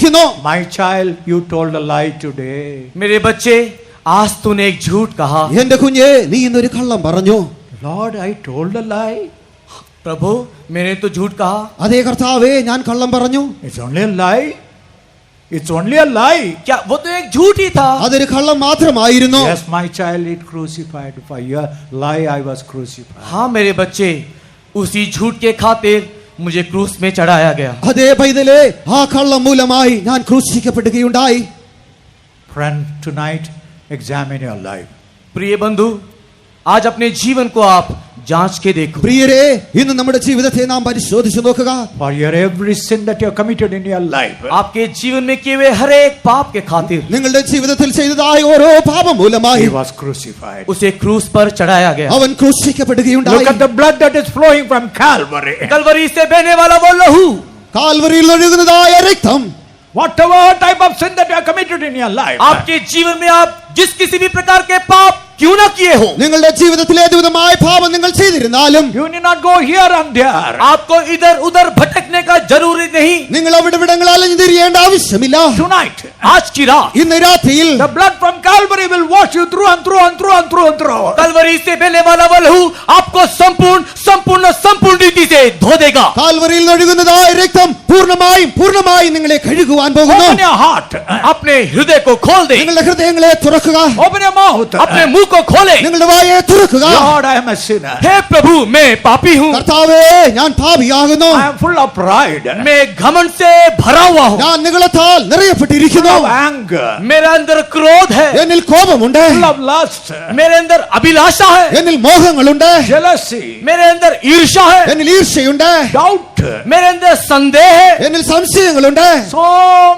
പറഞ്ഞിരിക്കുന്നു. My child, you told a lie today. मेरे बच्चे, आज तूने एक झूठ कहा. എന്റെ കുഞ്ഞെ, നീ ഇന്നൊരു കള്ളം പറഞ്ഞു. Lord, I told a lie. प्रभु, मैंने तो झूठ कहा. അതേ കർത്താവേ, ഞാൻ കള്ളം പറഞ്ഞു. It's only a lie. It's only a lie. क्या वो तो एक झूठ ही था? അതൊരു കള്ളം മാത്രമായിരുന്നു. Yes, my child, it crucified. For your lie, I was crucified. हाँ मेरे बच्चे, उसी झूठ के खातिर मुझे क्रूस में चढ़ाया गया. അതേ പൈതലേ, ആ കള്ളം മൂലമായി ഞാൻ ക്രൂശിക്കപ്പെടുകയുണ്ടായി. Friend, tonight, examine your life. प्रिय बंधु, आज अपने जीवन को आप जांच के देखो. പ്രിയരേ, ഇന്ന് നമ്മുടെ ജീവിതത്തെ നാം പരിശോധിച്ചു നോക്കുക. For your every sin that you have committed in your life. आपके जीवन में किए हुए हर एक पाप के खातिर നിങ്ങളുടെ ജീവിതത്തിൽ ചെയ്തതായ ഓരോ പാപം മൂലമായി He was crucified. उसे क्रूस पर चढ़ाया गया. അവൻ ക്രൂശിക്കപ്പെടുകയുണ്ടായി. Look at the blood that is flowing from Calvary. Kalvari से बहने वाला वो लहू, കാൽവരിയിൽ ഒഴുകുന്നതായ രക്തം, Whatever type of sin that you have committed in your life. आपके जीवन में आप जिस किसी भी प्रकार के पाप क्यों ना किए हो, നിങ്ങളുടെ ജീവിതത്തിൽ ഏതുവിധമായ പാപം നിങ്ങൾ ചെയ്തിരുന്നാലും You need not go here and there. आपको इधर उधर भटकने का जरूरी नहीं. നിങ്ങൾ അവിടെ ഇവിടങ്ങൾ അലഞ്ഞു തിരിയേണ്ട ആവശ്യമില്ല. Tonight, आज की रात ഇന്ന് രാത്രിയിൽ the blood from Calvary will wash you through and through and through and through and through. Kalvari से बहने वाला वो लहू आपको संपूर्ण संपूर्ण संपूर्ण रीति से धो देगा. കാൽവരിയിൽ ഒഴുകുന്നതായ രക്തം പൂർണ്ണമായും നിങ്ങളെ കഴുകുവാൻ പോകുന്നു. Open your heart. अपने हृदय को खोल दे, നിങ്ങളുടെ ഹൃദയങ്ങളെ തുറക്കുക. Open your mouth. अपने मुंह को खोले. നിങ്ങളുടെ വായെ തുറക്കുക. Lord, I am a sinner. हे प्रभु, मैं पापी हूँ. കർത്താവേ, ഞാൻ പാപിയാകുന്നു. I am full of pride. मैं घमंड से भरा हुआ हूँ. ഞാൻ നിഗളത്താൽ Full നിറയപ്പെട്ടിരിക്കുന്നു. of anger. मेरे अंदर क्रोध है, എന്നിൽ കോപമുണ്ട്. Full of lust. मेरे अंदर अभिलाषा है, എന്നിൽ മോഹങ്ങളുണ്ട്. Jealousy. मेरे अंदर ईर्ष्या है, എന്നിൽ ഈർഷ്യയുണ്ട്. Doubt. मेरे अंदर संदेह है. എന്നിൽ സംശയങ്ങളുണ്ട്. So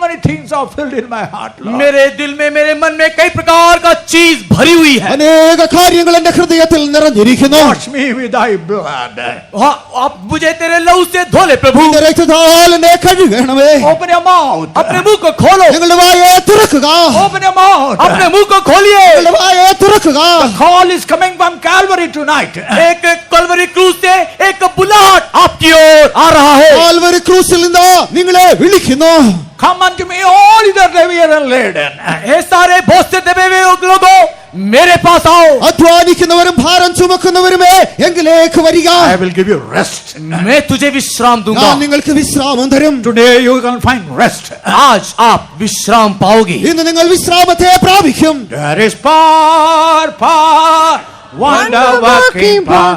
many things are filled in my heart, Lord. मेरे दिल में, मेरे मन में कई प्रकार का चीज भरी हुई है. അനേക കാര്യങ്ങൾ എന്റെ ഹൃദയത്തിൽ നിറഞ്ഞിരിക്കുന്നു. Wash me with thy blood. हाँ, आप मुझे तेरे लहू से धो ले प्रभु. നിന്റെ രക്തത്താൽ എന്നെ കഴുകണമേ. Open your mouth. अपने मुंह को खोलो, നിങ്ങളുടെ വായെ തുറക്കുക. Open your mouth. अपने मुंह को खोलिए. നിങ്ങളുടെ വായെ തുറക്കുക. The call is coming from Calvary tonight. एक कलवरी क्रूस से एक बुलाहट आपकी ओर आ रहा है. കാൽവരി ക്രൂസിൽ നിന്ന് നിങ്ങളെ വിളിക്കുന്നു. Come unto me, all you that are weary and laden. हे सारे बोझ से दबे हुए लोगों, मेरे पास आओ. അധ്വാനിക്കുന്നവരും ഭാരം ചുമക്കുന്നവരുമേ, എങ്കിലേക്ക് വരിക. I will give you rest. मैं तुझे विश्राम दूंगा. ഞാൻ നിങ്ങൾക്ക് വിശ്രാമം തരും. Today you can find rest. आज आप विश्राम पाओगे. ഇന്ന് നിങ്ങൾ വിശ്രാമത്തെ പ്രാപിക്കും. There is power, wonder working power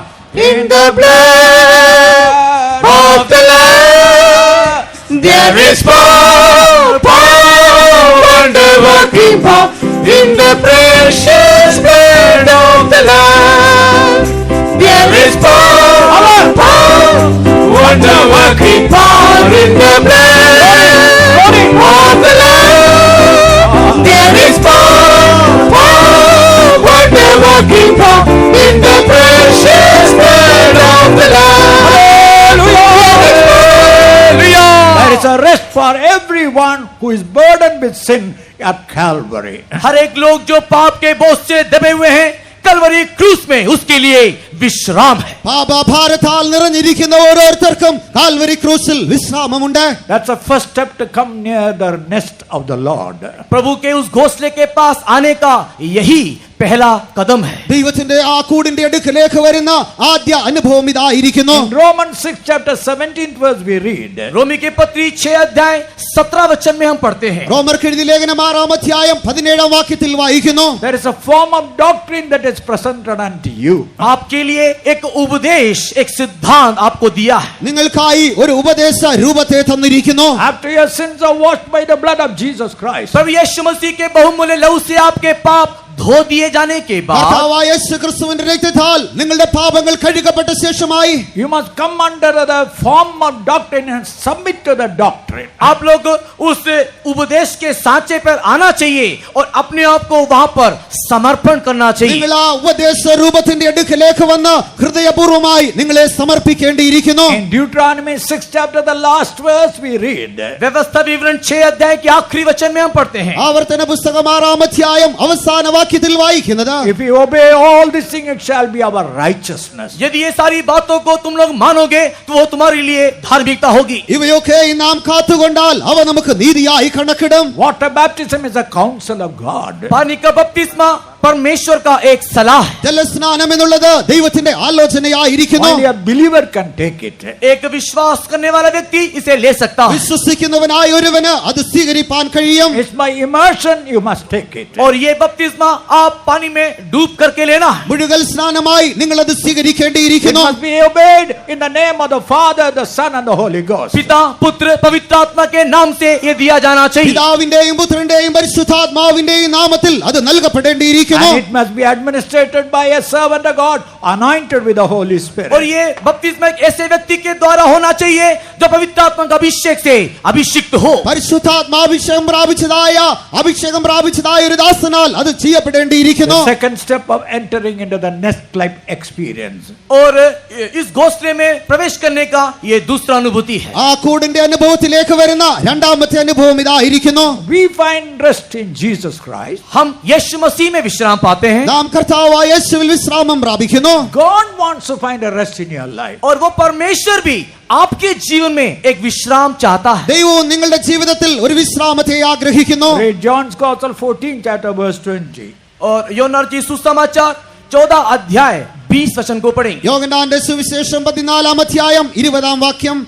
in the blood of the Lamb. There is power, wonder working power in the precious blood of the Lamb. There is power, wonder working power in the blood of the Lamb. There is power, wonder working power in the precious blood of the Lamb. There is a rest for everyone who is burdened with sin at Calvary. हर एक लोग जो पाप के बोझ से दबे हुए हैं, कलवरी क्रूस में उसके लिए विश्राम है. പാപഭാരത്താൽ നിറഞ്ഞിരിക്കുന്ന ഓരോരുത്തർക്കും Calvary ക്രൂസിൽ വിശ്രാമമുണ്ട്. That's the first step to come near the nest of the Lord. प्रभु के उस घोंसले के पास आने का यही पहला कदम है. ദൈവത്തിന്റെ ആ കൂടിന്റെ അടുക്കലേക്ക് വരുന്ന ആദ്യ അനുഭവം ഇതായിരിക്കുന്നു. In Romans 6 chapter 17th verse we read. रोमी के पत्री 6 अध्याय 17 वचन में हम पढ़ते हैं. റോമർക്ക് എഴുതിയ ലേഖനം 6-ാം അധ്യായം 17-ാം വാക്യത്തിൽ വായിക്കുന്നു. There is a form of doctrine that is presented unto you. आपके लिए एक उपदेश, एक सिद्धांत आपको दिया है. നിങ്ങൾക്കായി ഒരു ഉപദേശ രൂപത്തെ തന്നിരിക്കുന്നു. After your sins are washed by the blood of Jesus Christ. प्रभु यीशु मसीह के बहुमूल्य लहू से आपके पाप धो दिए जाने के बाद കർത്താവായ യേശുക്രിസ്തുവിന്റെ രക്തത്താൽ നിങ്ങളുടെ പാപങ്ങൾ കഴുകപ്പെട്ട ശേഷമായി You must come under the form of doctrine and submit to the doctrine. आप लोग उस उपदेश के सांचे पर आना चाहिए और अपने आप को वहां पर समर्पण करना चाहिए. നിങ്ങൾ ആ ഉപദേശ രൂപത്തിന്റെ അടുക്കലേക്ക് വന്ന് ഹൃദയപൂർവ്വമായി നിങ്ങളെ സമർപ്പിക്കേണ്ടിയിരിക്കുന്നു. In Deuteronomy 6 chapter the last verse we read. व्यवस्था विवरण 6 अध्याय के आखिरी वचन में हम पढ़ते हैं. ആവർത്തന പുസ്തകം 6-ാം അധ്യായം അവസാന വാക്യം വാക്യത്തിൽ വായിക്കുന്നത്, if we obey all these things, it shall be our righteousness. यदि ये सारी बातों को तुम लोग मानोगे तो वो तुम्हारे लिए धार्मिकता होगी. ഇവയൊക്കെ നാം കാത്തുകൊണ്ടാൽ അവ നമുക്ക് നീതിയായി കണക്കിടും. Water baptism is a counsel of God. पानी का बपतिस्मा परमेश्वर का एक सलाह है. ജലസ്നാനം എന്നുള്ളത് ദൈവത്തിന്റെ ആലോചനയായിരിക്കുന്നു. Only a believer can take it. एक विश्वास करने वाला व्यक्ति इसे ले सकता है. വിശ്വസിക്കുന്നവനായ ഒരുവന് അത് സ്വീകരിപ്പാൻ കഴിയും. It's by immersion you must take it. और ये बपतिस्मा आप पानी में डूब करके लेना है. മുഴുകൽ സ്നാനമായി നിങ്ങൾ അത് It സ്വീകരിക്കേണ്ടിയിരിക്കുന്നു. must be obeyed in the name of the Father, the Son and the Holy Ghost. पिता पुत्र पवित्र आत्मा के नाम से ये दिया जाना चाहिए. പിതാവിന്റെയും പുത്രന്റെയും പരിശുദ്ധാത്മാവിന്റെയും നാമത്തിൽ അത് നൽകപ്പെടേണ്ടിയിരിക്കുന്നു. And it must be administered by a servant of God anointed with the Holy Spirit. और ये बपतिस्मा एक ऐसे व्यक्ति के द्वारा होना चाहिए जो पवित्र आत्मा का अभिषेक से अभिषिक्त हो. പരിശുദ്ധാത്മാഭിഷേകം പ്രാപിച്ചതായ ഒരു ദാസനാൽ അത് ചെയ്യപ്പെടേണ്ടിയിരിക്കുന്നു. The second step of entering into the nest life experience. और इस घोंसले में प्रवेश करने का ये दूसरा अनुभूति है. ആ കൂടിന്റെ അനുഭവത്തിലേക്ക് വരുന്ന രണ്ടാമത്തെ അനുഭവം ഇതായിരിക്കുന്നു. We find rest in Jesus Christ. हम यीशु मसीह में विश्राम पाते हैं. നാം കർത്താവായ യേശുവിൽ വിശ്രാമം പ്രാപിക്കുന്നു. God wants to find a rest in your life. और वो परमेश्वर भी आपके जीवन में एक विश्राम चाहता है. ദൈവവും നിങ്ങളുടെ ജീവിതത്തിൽ ഒരു വിശ്രാമത്തെ ആഗ്രഹിക്കുന്നു. Read John's Gospel 14 chapter verse 20. और योना रचित सुसमाचार 14 अध्याय 20 वचन को पढ़ेंगे. യോഹന്നാന്റെ സുവിശേഷം 14 അധ്യായം 20 വാക്യം.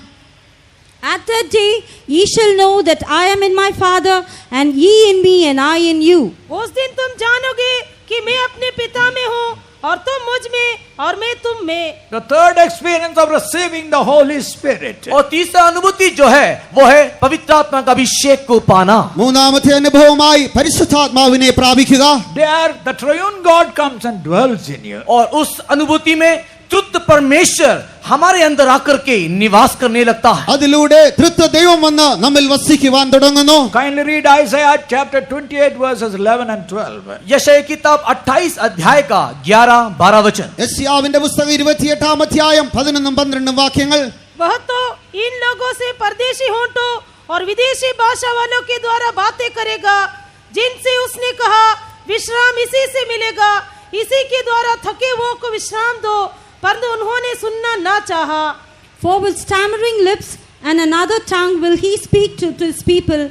At that day ye shall know that I am in my Father, and ye in me, and I in you. उस दिन तुम जानोगे कि मैं अपने पिता में हूँ और तुम मुझ में और मैं तुम में. The third experience of receiving the Holy Spirit. और तीसरा अनुभूति जो है वो है पवित्र आत्मा का अभिषेक को पाना. മൂന്നാമത്തെ അനുഭവമായി പരിശുദ്ധാത്മാവിനെ പ്രാപിക്കുക. There the triune God comes and dwells in you. और उस अनुभूति में तृतीय परमेश्वर हमारे अंदर आकर के निवास करने लगता है. അതിലൂടെ തൃത്വ ദൈവം വന്ന് നമ്മിൽ വസിക്കുവാൻ തുടങ്ങുന്നു. Kindly read Isaiah chapter 28 verses 11 and 12. यशायाह किताब 28 अध्याय का 11-12 वचन. യെശയ്യാവിന്റെ പുസ്തകം 28 അധ്യായം 11-12 വാക്യങ്ങൾ. वह तो इन लोगों से परदेशी होंठों और विदेशी भाषा वालों के द्वारा बातें करेगा, जिनसे उसने कहा विश्राम इसी से मिलेगा, इसी के द्वारा थके हुओं को विश्राम दो, परंतु उन्होंने सुनना ना चाहा. For with stammering lips and another tongue will he speak to his people,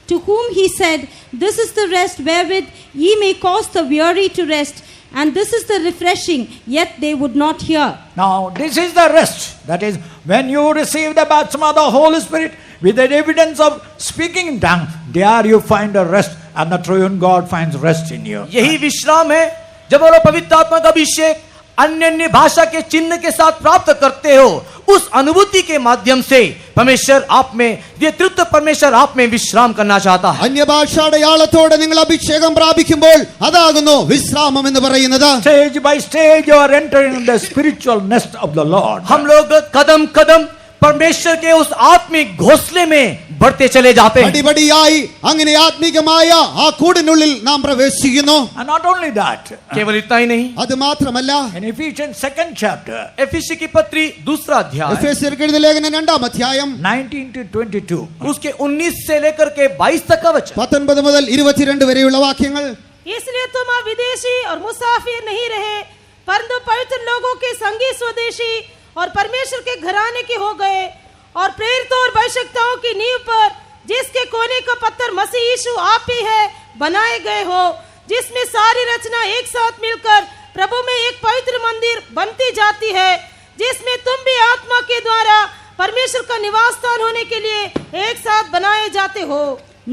to whom he said, this is the rest wherewith ye may cause the weary to rest, and this is the refreshing, yet they would not hear. Now this is the rest. That is when you receive the baptism of the Holy Spirit with the evidence of speaking in tongues, there you find a rest, and the triune God finds rest in you. यही विश्राम है जब वो पवित्र आत्मा का अभिषेक अन्य अन्य भाषा के चिन्ह के साथ प्राप्त करते हो. उस अनुभूति के माध्यम से परमेश्वर आप में, ये तृतीय परमेश्वर आप में विश्राम करना चाहता है. അന്യഭാഷാടയാളത്തോടെ നിങ്ങൾ അഭിഷേകം പ്രാപിക്കുമ്പോൾ അതാകുന്നു വിശ്രാമം എന്ന് പറയുന്നത്. Stage by stage you are entering the spiritual nest of the Lord. हम लोग कदम कदम परमेश्वर के उस आत्मिक घोंसले में बढ़ते चले जाते हैं. പടിപടിയായി അങ്ങനെ ആത്മീകമായ ആ കൂടിനുള്ളിൽ നാം പ്രവേശിക്കുന്നു. And not only that, केवल इतना ही नहीं, അത് മാത്രമല്ല in Ephesians 2nd chapter एफिसी की पत्री दूसरा अध्याय എഫേസ്യർക്ക് എഴുതിയ ലേഖനം 2 അധ്യായം 19 to 22. उसके 19 से लेकर के 22 तक का वचन. 19 മുതൽ 22 വരെയുള്ള വാക്യങ്ങൾ. इसलिए तुम अब विदेशी और मुसाफिर नहीं रहे, परंतु पवित्र लोगों के संगी स्वदेशी और परमेश्वर के घराने के हो गए, और प्रेरितों और भविष्यवक्ताओं की नींव पर, जिसके कोने का पत्थर मसीह यीशु आप ही है, बनाए गए हो, जिसमें सारी रचना एक साथ मिलकर प्रभु में एक पवित्र मंदिर बनती जाती है, जिसमें तुम भी आत्मा के द्वारा परमेश्वर का निवास स्थान होने के लिए एक साथ बनाए जाते हो.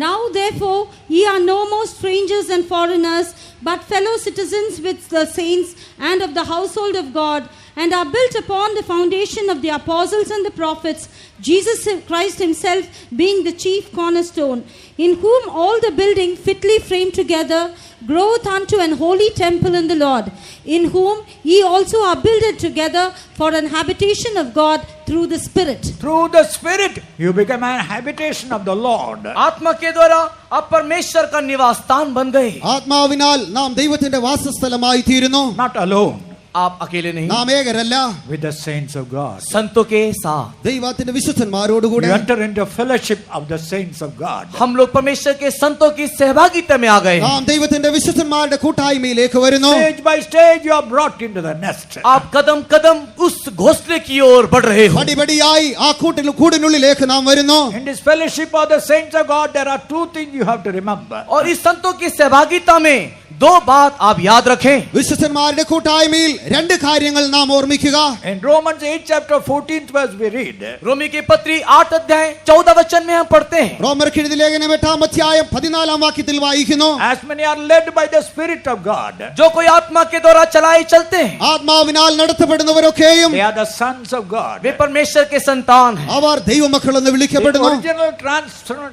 Now therefore ye are no more strangers and foreigners, but fellow citizens with the saints and of the household of God, and are built upon the foundation of the apostles and the prophets, Jesus Christ himself being the chief cornerstone, in whom all the building fitly framed together groweth unto an holy temple in the Lord, in whom ye also are builded together for an habitation of God through the Spirit. Through the Spirit you become a habitation of the Lord. आत्मा के द्वारा आप परमेश्वर का निवास स्थान बन गए. ആത്മാവിനാൽ നാം ദൈവത്തിന്റെ വാസസ്ഥലമായി തീരുന്നു. Not alone. आप अकेले नहीं, നാം ഏകരല്ല. with the saints of God. संतों के साथ ദൈവത്തിന്റെ വിശുദ്ധന്മാരോടുകൂടെ You enter into fellowship of the saints of God. हम लोग परमेश्वर के संतों की सहभागिता में आ गए हैं। നാം ദൈവത്തിന്റെ വിശുദ്ധന്മാരുടെ കൂട്ടായ്മയിലേക്ക് വരുന്നു. Stage by stage you are brought into the nest. आप कदम कदम उस घोंसले की ओर बढ़ रहे हो। പടിപടിയായി ആ കൂടിനുള്ളിലേക്ക് നാം വരുന്നു. In this fellowship of the saints of God, there are two things you have to remember. और इस संतों की सहभागिता में दो बात आप याद रखें। വിശുദ്ധന്മാരുടെ കൂട്ടായ്മയിൽ രണ്ട് കാര്യങ്ങൾ നാം ഓർമ്മിക്കുക. In Romans 8 chapter 14th verse we read, रोमी की पत्री 8 अध्याय 14 वचन में हम पढ़ते हैं, റോമർക്കെഴുതിയ ലേഖനം 8-ാം അധ്യായം 14-ാം വാക്യത്തിൽ വായിക്കുന്നു, as many are led by the Spirit of God, जो कोई आत्मा के द्वारा चलाए चलते हैं ആത്മാവിനാൽ നടത്തപ്പെടുന്നവരൊക്കെയും they are the sons of God. वे परमेश्वर के संतान हैं। അവർ ദൈവമക്കൾ എന്ന് The വിളിക്കപ്പെടുന്നു. original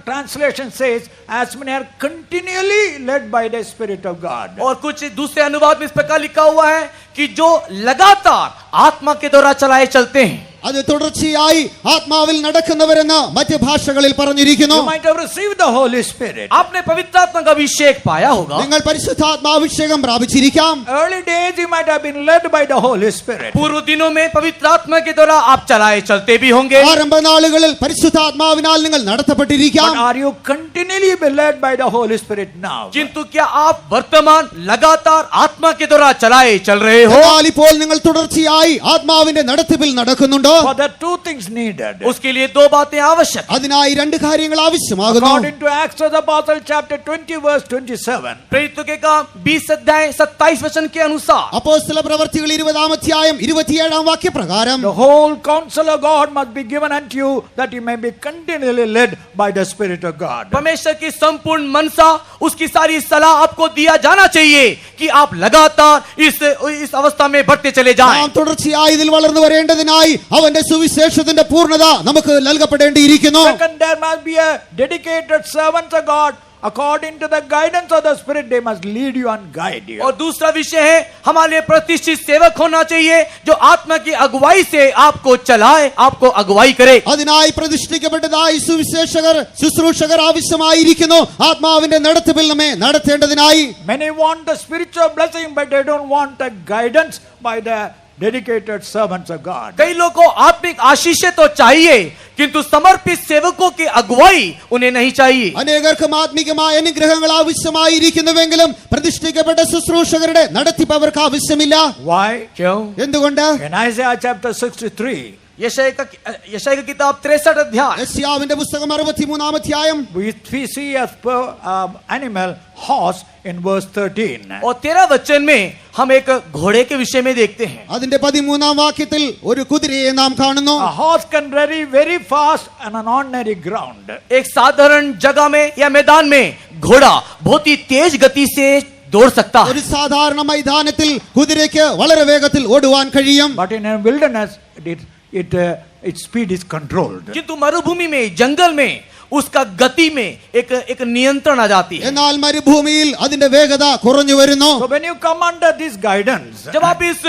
translation says, as many are continually led by the Spirit of God. और कुछ दूसरे अनुवाद में इस प्रकार लिखा हुआ है कि जो लगातार आत्मा के द्वारा चलाए चलते हैं। അത് തുടർച്ചയായി ആത്മാവിൽ നടക്കുന്നവരെന്ന് മറ്റ് ഭാഷകളിൽ പറഞ്ഞിരിക്കുന്നു. You might have received the Holy Spirit. आपने पवित्र आत्मा का अभिषेक पाया होगा। നിങ്ങൾ പരിശുദ്ധാത്മാഭിഷേകം പ്രാപിച്ചിരിക്കാം. Early days you might have been led by the Holy Spirit. पूर्व दिनों में पवित्र आत्मा के द्वारा आप चलाए चलते भी होंगे। ആരംഭ നാളുകളിൽ പരിശുദ്ധാത്മാവിനാൽ നിങ്ങൾ നടത്തപ്പെട്ടിരിക്കാം. But are you continually be led by the Holy Spirit now? किंतु क्या आप वर्तमान लगातार आत्मा के द्वारा चलाए चल रहे हो? എന്നാൽ ഇപ്പോൾ നിങ്ങൾ തുടർച്ചയായി ആത്മാവിന്റെ നടത്തിപ്പിൽ നടക്കുന്നുണ്ടോ? For the two things needed. उसके लिए दो बातें आवश्यक। അതിനായി രണ്ട് കാര്യങ്ങൾ ആവശ്യമാകുന്നു. According to Acts of the Apostle chapter 20 verse 27. प्रेरितों के काम 20 अध्याय 27 वचन के अनुसार അപ്പോസ്തല പ്രവർത്തികൾ 20-ാം അധ്യായം 27-ാം വാക്യപ്രകാരം The whole counsel of God must be given unto you that you may be continually led by the Spirit of God. परमेश्वर की संपूर्ण मनसा, उसकी सारी सलाह आपको दिया जाना चाहिए कि आप लगातार इस अवस्था में बढ़ते चले जाएं। നാം തുടർച്ചയായി ഇതിൽ വളർന്നു വരേണ്ടതിനായി അവന്റെ സുവിശേഷത്തിന്റെ പൂർണ്ണത നമുക്ക് നൽകപ്പെടേണ്ടിയിരിക്കുന്നു. Second, there must be a dedicated servant of God. According to the guidance of the Spirit, they must lead you and guide you. और दूसरा विषय है, हमारे लिए प्रतिष्ठित सेवक होना चाहिए जो आत्मा की अगुवाई से आपको चलाए, आपको अगुवाई करे। അതിനായി പ്രതിഷ്ഠിക്കപ്പെട്ടതായി സുവിശേഷകർ ശുശ്രൂഷകർ ആവശ്യമായിരിക്കുന്നു. ആത്മാവിന്റെ നടത്തിപ്പിൽ നമ്മെ നടത്തേണ്ടതിനായി. Many want the spiritual blessing, but they don't want the guidance by the dedicated servants of God. कई लोगों को आत्मिक आशीषें तो चाहिए, किंतु समर्पित सेवकों की अगुवाई उन्हें नहीं चाहिए। അനേകർക്കും ആത്മികമായ അനുഗ്രഹങ്ങൾ ആവശ്യമായിരിക്കുന്നുവെങ്കിലും പ്രതിഷ്ഠിക്കപ്പെട്ട ശുശ്രൂഷകരുടെ നടത്തിപ്പ് അവർക്ക് ആവശ്യമില്ല. Why? क्यों? എന്തുകൊണ്ട്? In Isaiah chapter 63, यशायाह की किताब 63 अध्याय യെശയ്യാവിന്റെ പുസ്തകം 63-ാം അധ്യായം we see a animal horse in verse 13. और 13 वचन में हम एक घोड़े के विषय में देखते हैं। അതിന്റെ 13-ാം വാക്യത്തിൽ ഒരു കുതിരയെ നാം കാണുന്നു. A horse can run very fast on an ordinary ground. एक साधारण जगह में या मैदान में घोड़ा बहुत ही तेज गति से दौड़ सकता है, ഒരു സാധാരണ മൈതാനത്തിൽ കുതിരയ്ക്ക് വളരെ വേഗത്തിൽ ഓടുവാൻ കഴിയും. But in a wilderness, its speed is controlled. किंतु मरुभूमि में, जंगल में उसका गति में एक नियंत्रण आ जाती है। എന്നാൽ മരുഭൂമിയിൽ അതിന്റെ വേഗത കുറഞ്ഞു വരുന്നു. So when you come under this guidance, जब आप इस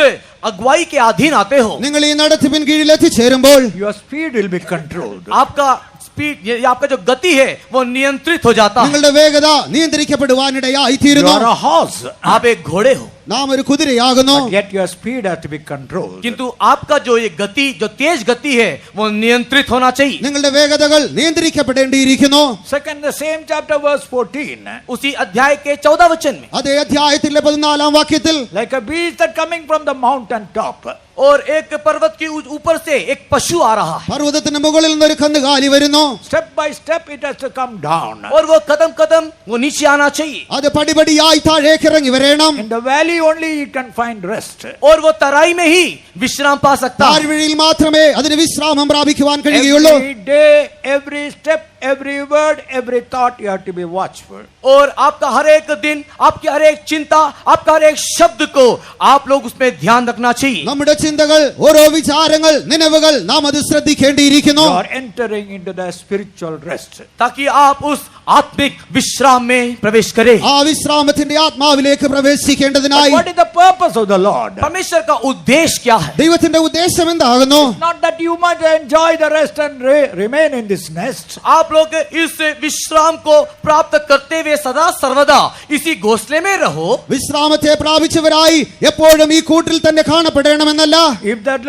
अगुवाई के अधीन आते हो, നിങ്ങൾ ഈ നടത്തിപ്പിൻ കീഴിൽ എത്തിച്ചേരുമ്പോൾ your speed will be controlled. आपका स्पीड, आपका जो गति है वो नियंत्रित हो जाता है। നിങ്ങളുടെ വേഗത നിയന്ത്രിക്കപ്പെടുവാനിടയായി You തീരുന്നു. are a horse, आप एक घोड़े हो, നാം ഒരു കുതിരയാകുന്നു. but yet your speed has to be controlled. किंतु आपका जो ये गति, जो तेज गति है वो नियंत्रित होना चाहिए। നിങ്ങളുടെ വേഗതകൾ നിയന്ത്രിക്കപ്പെടേണ്ടിയിരിക്കുന്നു. Second, the same chapter verse 14. उसी अध्याय के 14 वचन में, അതേ അധ്യായത്തിലെ 14-ാം വാക്യത്തിൽ Like a beast that coming from the mountain top. और एक पर्वत के ऊपर से एक पशु आ रहा है, പർവ്വതത്തിന് മുകളിൽ നിന്നൊരു കന്നുകാലി വരുന്നു. Step by step it has to come down. और वो कदम कदम वो नीचे आना चाहिए। അത് പടിപടിയായി താഴേക്ക് ഇറങ്ങി വരേണം. In the valley only you can find rest. और वो तराई में ही विश्राम पा सकता है। താഴ്വഴിയിൽ മാത്രമേ അതിന് വിശ്രാമം പ്രാപിക്കുവാൻ കഴിയുകയുള്ളൂ. Every day, every step, every word, every thought you have to be watchful. और आपका हर एक दिन, आपकी हर एक चिंता, आपका हर एक शब्द को आप लोग उसमें ध्यान रखना चाहिए। നമ്മുടെ ചിന്തകൾ, ഓരോ വിചാരങ്ങൾ, നിലവുകൾ നാം അത് ശ്രദ്ധിക്കേണ്ടിയിരിക്കുന്നു. You are entering into the spiritual rest. ताकि आप उस आत्मिक विश्राम में प्रवेश करें। ആ വിശ്രാമത്തിന്റെ ആത്മാവിലേക്ക് But പ്രവേശിക്കേണ്ടതിനായി what is the purpose of the Lord? परमेश्वर का उद्देश्य क्या है? ദൈവത്തിന്റെ ഉദ്ദേശം എന്താകുന്നു? Not that you might enjoy the rest and remain in this nest. आप लोग इस विश्राम को प्राप्त करते हुए सदा सर्वदा इसी घोंसले में रहो. വിശ്രാമത്തെ പ്രാപിച്ചവരായി എപ്പോഴും ഈ കൂട്ടിൽ തന്നെ കാണപ്പെടണമെന്നല്ല. If that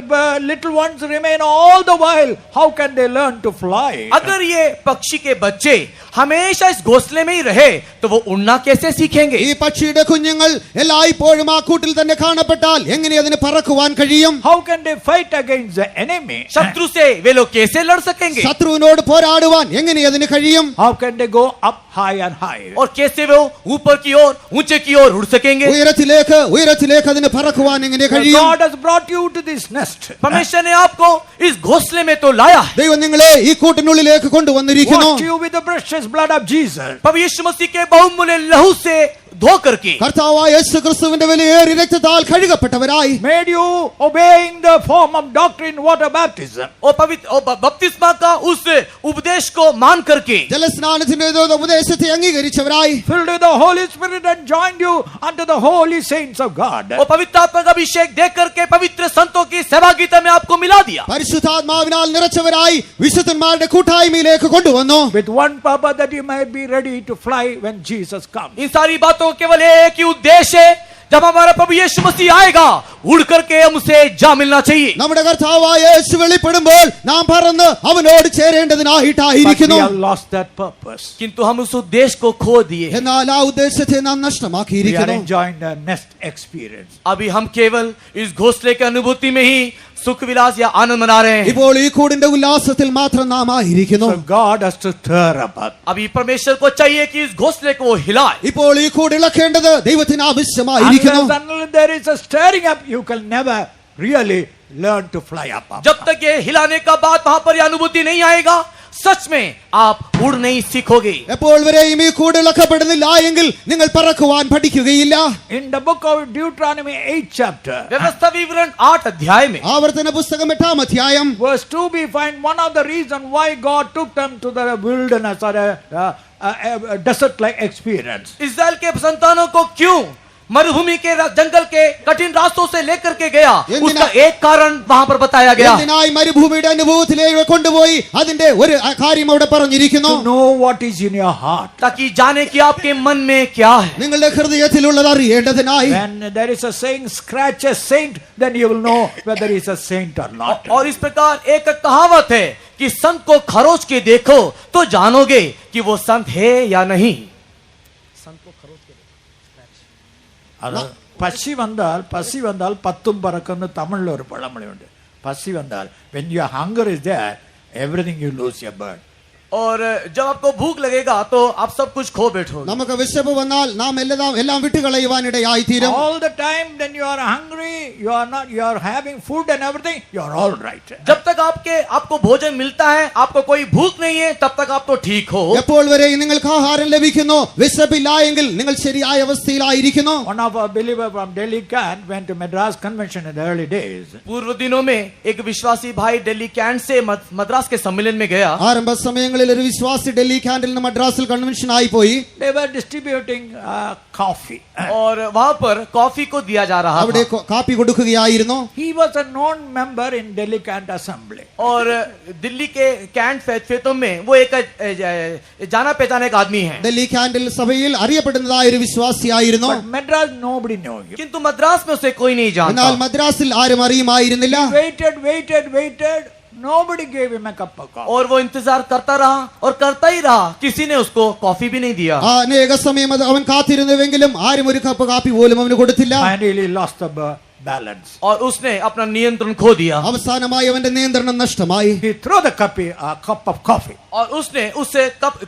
little ones remain all the while, how can they learn to fly? अगर ये पक्षी के बच्चे हमेशा इस घोंसले में ही रहे तो वो उड़ना कैसे सीखेंगे? ഈ പക്ഷിയുടെ കുഞ്ഞുങ്ങൾ എല്ലായ്പ്പോഴും ആ കൂട്ടിൽ തന്നെ കാണപ്പെട്ടാൽ എങ്ങനെ അതിന് പറക്കുവാൻ കഴിയും? How can they fight against the enemy? शत्रु से वे लोग कैसे लड़ सकेंगे? ശത്രുവിനോട് പോരാടുവാൻ എങ്ങനെ അതിന് കഴിയും? How can they go up high and high? और कैसे वो ऊपर की ओर ऊंचे की ओर उड़ सकेंगे? ഉയരത്തിലേക്ക് അതിന് പറക്കുവാൻ എങ്ങനെ കഴിയും? God has brought you to this nest. परमेश्वर ने आपको इस घोंसले में तो लाया है. ദൈവം നിങ്ങളെ ഈ കൂട്ടിനുള്ളിലേക്ക് കൊണ്ടുവന്നിരിക്കുന്നു. Washed you with the precious blood of Jesus. प्रभु यीशु मसीह के बहुमूल्य लहू से धो करके കർത്താവായ യേശു ക്രിസ്തുവിന്റെ വിലയേറിയ രക്തത്താൽ കഴുകപ്പെട്ടവരായി, Made you obeying the form of doctrine, water baptism. और पवित्र और बपतिस्मा का उस उपदेश को मान करके ജലസ്നാനത്തിന്റെ ഉപദേശത്തെ അംഗീകരിച്ചവരായി, Filled with the Holy Spirit and joined you unto the holy saints of God. और पवित्र आत्मा का अभिषेक दे करके पवित्र संतों की सहभागिता में आपको मिला दिया. പരിശുദ്ധാത്മാവിനാൽ നിറച്ചവരായി വിശുദ്ധന്മാരുടെ കൂട്ടായ്മയിലേക്ക് കൊണ്ടുവന്നു. With one purpose, that you might be ready to fly when Jesus comes. इन सारी बातों का केवल एक ही उद्देश्य है, जब हमारा प्रभु यीशु मसीह आएगा उड़ करके हम उसे जा मिलना चाहिए. നമ്മുടെ കർത്താവായ യേശു വെളിപ്പെടുമ്പോൾ നാം പറന്ന് അവനോട് But we ചേരേണ്ടതിനായിട്ടായിരിക്കുന്നു. have lost that purpose. किंतु हम उस उद्देश्य को खो दिए. എന്നാൽ ആ ഉദ്ദേശത്തെ നാം We are നഷ്ടമാക്കിയിരിക്കുന്നു. enjoying the nest experience. अभी हम केवल इस घोंसले की अनुभूति में ही सुख विलास या आनंद मना रहे हैं. ഇപ്പോൾ ഈ കൂടിന്റെ ഉല്ലാസത്തിൽ മാത്രം നാം ആയിരിക്കുന്നു. So God has to stir up. अभी परमेश्वर को चाहिए कि इस घोंसले को वो हिलाए. ഇപ്പോൾ ഈ കൂട് ഇളക്കേണ്ടത് ദൈവത്തിന് ആവശ്യമായിരിക്കുന്നു. Unless there is a stirring up, you can never really learn to fly up. जब तक ये हिलाने का बात वहां पर ये अनुभूति नहीं आएगा, सच में आप उड़ नहीं सीखोगे. എപ്പോൾ വരെയും ഈ കൂട് ഇളക്കപ്പെടുന്നില്ല എങ്കിൽ നിങ്ങൾ പറക്കുവാൻ പഠിക്കുകയില്ല. In the book of Deuteronomy 8th chapter, व्यवस्था विवरण 8 अध्याय में ആവർത്തന പുസ്തകം 8-ാം അധ്യായം verse 2, we find one of the reasons why God took them to the wilderness or a desert-like experience. इस्राएल के संतानों को क्यों मरुभूमि के जंगल के कठिन रास्तों से लेकर के गया, उसका एक कारण वहां पर बताया गया. എന്തിനായി മരുഭൂമിയുടെ അനുഭവത്തിലേക്ക് കൊണ്ടുപോയി അതിന്റെ ഒരു കാര്യം അവിടെ പറഞ്ഞിരിക്കുന്നു. To know what is in your heart. ताकि जाने कि आपके मन में क्या है. നിങ്ങളുടെ ഹൃദയത്തിലുള്ളത് അറിയേണ്ടതിനായി. When there is a saying, scratch a saint, then you will know whether he is a saint or not. और इस प्रकार एक कहावत है कि संत को खरोच के देखो तो जानोगे कि वो संत है या नहीं. അത് പശി വന്നാൽ 10 പറക്കുന്ന തമിഴിൽ ഒരു പഴമൊഴിയുണ്ട്. പശി വന്നാൽ when your hunger is there, everything you lose your bird. और जब आपको भूख लगेगा तो आप सब कुछ खो बैठोगे. നമുക്ക് വിശപ്പ് വന്നാൽ നാം എല്ലാം വിട്ടുകളയുവാനിടയായി തീരും. All the time then you are hungry, you are having food and everything, you are all right. जब तक आपको भोजन मिलता है, आपको कोई भूख नहीं है, तब तक आप तो ठीक हो. എപ്പോൾ വരെ നിങ്ങൾക്ക് ആഹാരം ലഭിക്കുന്നു, വിശപ്പില്ല എങ്കിൽ നിങ്ങൾ ശരിയായ അവസ്ഥയിലായിരിക്കുന്നു. One of our believers from Delhi Camp went to Madras Convention in the early days. पूर्व दिनों में एक विश्वासी भाई दिल्ली कैंट से मद्रास के सम्मेलन में गया. ആരംഭ സമയങ്ങളിൽ ഒരു വിശ്വാസി ഡൽഹി ക്യാൻഡിൽ നിന്ന് മദ്രാസിൽ കൺവെൻഷൻ ആയി പോയി. They were distributing coffee. और वहां पर कॉफी को दिया जा रहा അവിടെ था. കാപ്പി കൊടുക്കുകയായിരുന്നു. He was a known member in Delhi Camp Assembly. और दिल्ली के कैंट फेतों में वो एक जाना पहचाना एक आदमी है. ഡൽഹി ക്യാൻഡിൽ സഭയിൽ അറിയപ്പെടുന്നതായ ഒരു വിശ്വാസിയായിരുന്നു. But Madras nobody knew him. किंतु मद्रास में उसे कोई नहीं എന്നാൽ जानता. മദ്രാസിൽ ആരും അറിയുമായിരുന്നില്ല. Waited. Nobody gave him a cup of coffee. और वो इंतजार करता रहा और करता ही रहा, किसी ने उसको कॉफी भी नहीं दिया. അനേക സമയം അവൻ കാത്തിരുന്നുവെങ്കിലും ആരും ഒരു കപ്പ് കാപ്പി പോലും അവന് കൊടുത്തില്ല. Finally he lost the balance. और उसने अपना नियंत्रण खो दिया. അവസാനമായി അവന്റെ നിയന്ത്രണം നഷ്ടമായി. He threw the cup of coffee. और उसने उससे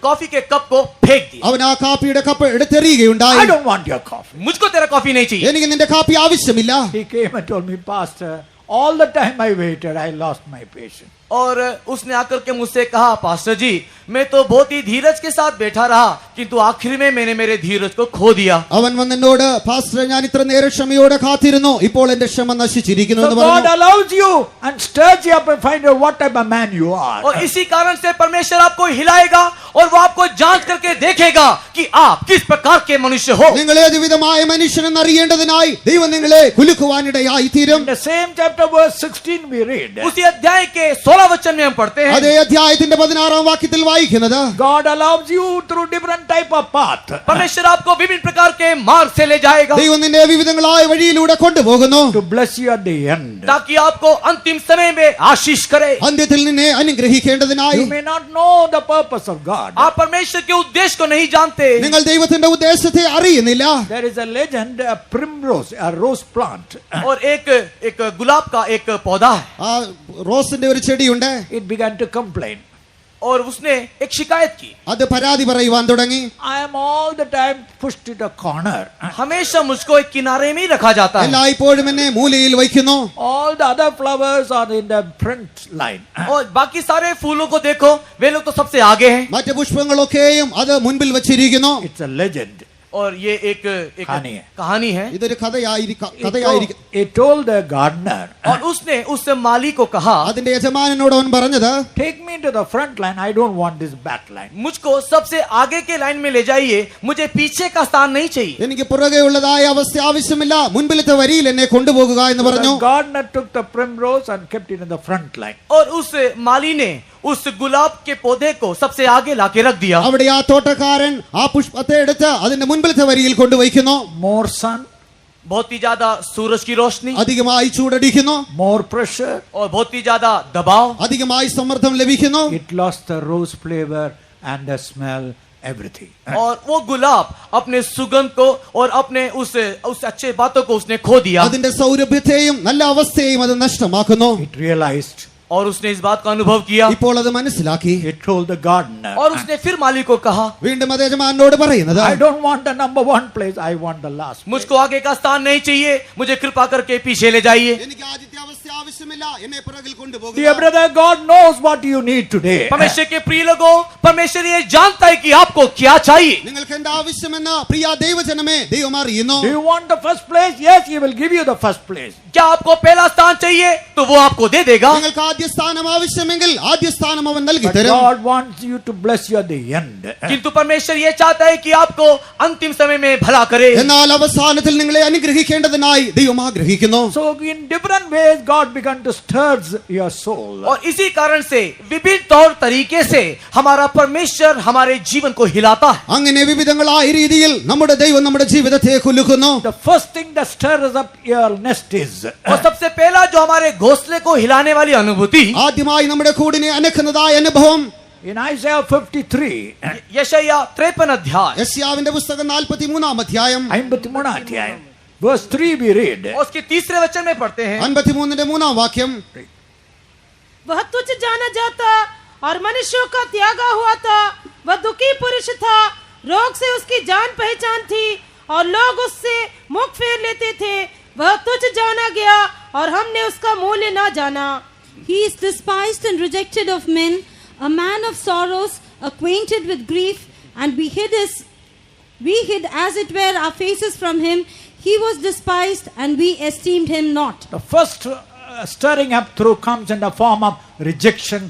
कॉफी के कप को फेंक दिया. അവൻ ആ കാപ്പിയുടെ cup എടുത്തെറിയുകയുണ്ടായി. I don't want your coffee. मुझको तेरा कॉफी नहीं चाहिए. എനിക്ക് നിന്റെ കാപ്പി ആവശ്യമില്ല. He came and told me, Pastor, all the time I waited, I lost my patience. और उसने आकर के मुझसे कहा, पास्टर जी मैं तो बहुत ही धीरज के साथ बैठा रहा, किंतु आखिर में मैंने मेरे धीरज को खो दिया. അവൻ വന്ന് എന്നോട്, പാസ്റ്റർ ഞാൻ ഇത്ര നേരം ക്ഷമയോടെ കാത്തിരുന്നു, ഇപ്പോൾ എന്റെ ക്ഷമ നശിച്ചിരിക്കുന്നു So എന്ന് God പറഞ്ഞു. allows you and stirs you up and find out what type of man you are. और इसी कारण से परमेश्वर आपको हिलाएगा और वो आपको जांच करके देखेगा कि आप किस प्रकार के मनुष्य हो. നിങ്ങൾ ഏത് വിധമായ മനുഷ്യനെന്ന് അറിയേണ്ടതിനായി ദൈവം നിങ്ങളെ കുലുക്കുവാനിടയായി തീരും. In the same chapter verse 16 we read, उसी अध्याय के 16 वचन में हम पढ़ते हैं, അതേ അധ്യായത്തിന്റെ 16 വാക്യത്തിൽ വായിക്കുന്നത്, God allows you through different type of path. परमेश्वर आपको विभिन्न प्रकार के मार्ग से ले जाएगा ദൈവം നിന്നെ വിവിധങ്ങളായ വഴിയിലൂടെ കൊണ്ടുപോകുന്നു, To bless you at the end. ताकि आपको अंतिम समय में आशीष करे. അന്ത്യത്തിൽ നിന്നെ അനുഗ്രഹിക്കേണ്ടതിനായി. You may not know the purpose of God. आप परमेश्वर के उद्देश्य को नहीं जानते. നിങ്ങൾ ദൈവത്തിന്റെ ഉദ്ദേശത്തെ അറിയുന്നില്ല. There is a legend, a primrose, a rose plant. और एक गुलाब का एक पौधा है ആ റോസിന്റെ ഒരു ചെടിയുണ്ട്. It began to complain. और उसने एक शिकायत की. അത് പരാതി പറയുവാൻ തുടങ്ങി. I am all the time pushed to the corner. हमेशा मुझको एक किनारे में ही रखा जाता है. എല്ലായ്പ്പോഴും എന്നെ മൂലയിൽ വയ്ക്കുന്നു. All the other flowers are in the front line. और बाकी सारे फूलों को देखो, वे लोग तो सबसे आगे हैं. മറ്റു പുഷ്പങ്ങളൊക്കെയും അത് മുൻപിൽ വച്ചിരിക്കുന്നു. It's a legend. और ये एक कहानी है. ഇതൊരു It കഥയായിരിക്കും. told the gardener, और उसने उस माली को कहा, അതിന്റെ യജമാനനോട് അവൻ പറഞ്ഞത്, take me to the front line. I don't want this back line. मुझको सबसे आगे के लाइन में ले जाइए, मुझे पीछे का स्थान नहीं चाहिए. എനിക്ക് പുറകെയുള്ളതായ അവസ്ഥ ആവശ്യമില്ല, മുൻപിലത്തെ വരിയിൽ എന്നെ കൊണ്ടുപോകുക എന്ന് പറഞ്ഞു. The gardener took the primrose and kept it in the front line. और उस माली ने उस गुलाब के पौधे को सबसे आगे लाके रख दिया. അവിടെ ആ തോട്ടക്കാരൻ ആ പുഷ്പത്തെ എടുത്ത് അതിന്റെ മുൻപിലത്തെ വരിയിൽ കൊണ്ടുവയ്ക്കുന്നു. More sun, बहुत ही ज्यादा सूरज की रोशनी അധികമായി ചൂടടിക്കുന്നു, more pressure. और बहुत ही ज्यादा दबाव. അധികമായി സമ്മർദ്ദം ലഭിക്കുന്നു. It lost the rose flavor and the smell, everything. और वो गुलाब अपने सुगंध को और अपने उस अच्छे बातों को उसने खो दिया. അതിന്റെ സൗരഭ്യത്തെയും നല്ല അവസ്ഥയെയും അത് നഷ്ടമാക്കുന്നു. It realized. और उसने इस बात का अनुभव किया. ഇപ്പോൾ അത് മനസ്സിലാക്കി. It told the gardener, और उसने फिर माली को कहा, വീണ്ടും അത് യജമാനോട് പറയുന്നത്, I don't want the number one place. I want the last place. मुझको आगे का स्थान नहीं चाहिए, मुझे कृपा करके पीछे ले जाइए. എനിക്ക് ആദ്യത്തെ അവസ്ഥ ആവശ്യമില്ല, എന്നെ പുറകിൽ Dear കൊണ്ടുപോകുക. brother, God knows what you need today. परमेश्वर के प्रिय लोगों, परमेश्वर ये जानता है कि आपको क्या चाहिए. നിങ്ങൾക്ക് എന്താ ആവശ്യമെന്ന് പ്രിയ ദൈവജനമേ ദൈവം അറിയുന്നു. Do you want the first place? Yes, He will give you the first place. क्या आपको पहला स्थान चाहिए तो वो आपको दे देगा. നിങ്ങൾക്ക് ആദ്യ സ്ഥാനം ആവശ്യമെങ്കിൽ ആദ്യ സ്ഥാനം അവൻ നൽകി But തരും. God wants you to bless you at the end. किंतु परमेश्वर ये चाहता है कि आपको अंतिम समय में भला करे. എന്നാൽ അവസാനത്തിൽ നിങ്ങളെ അനുഗ്രഹിക്കേണ്ടതിനായി ദൈവം ആഗ്രഹിക്കുന്നു. So in different ways, God began to stir your soul. और इसी कारण से विभिन्न तौर तरीके से हमारा परमेश्वर हमारे जीवन को हिलाता है. അങ്ങനെ വിവിധങ്ങളായ രീതിയിൽ നമ്മുടെ ദൈവം നമ്മുടെ ജീവിതത്തെ കുലുക്കുന്നു. The first thing that stirs up your nest is और सबसे पहला जो हमारे घोंसले को हिलाने वाली अनुभूति ആദ്യമായി നമ്മുടെ കൂടിനെ അനക്കുന്നതായ അനുഭവം in Isaiah 53. यशायाह 53 अध्याय യെശയ്യാവിന്റെ പുസ്തകം 43 അധ്യായം 53 അധ്യായം. Verse 3 we read. और उसके तीसरे वचन में पढ़ते हैं, 53 3 വാക്യം. वह तुच्छ जाना जाता और मनुष्यों का त्यागा हुआ था. वह दुखी पुरुष था, रोग से उसकी जान पहचान थी और लोग उससे मुख फेर लेते थे. वह तुच्छ जाना गया और हमने उसका मूल्य ना जाना. He is despised and rejected of men, a man of sorrows, acquainted with grief, and we hid as it were our faces from him. He was despised and we esteemed him not. The first stirring up through comes in the form of rejection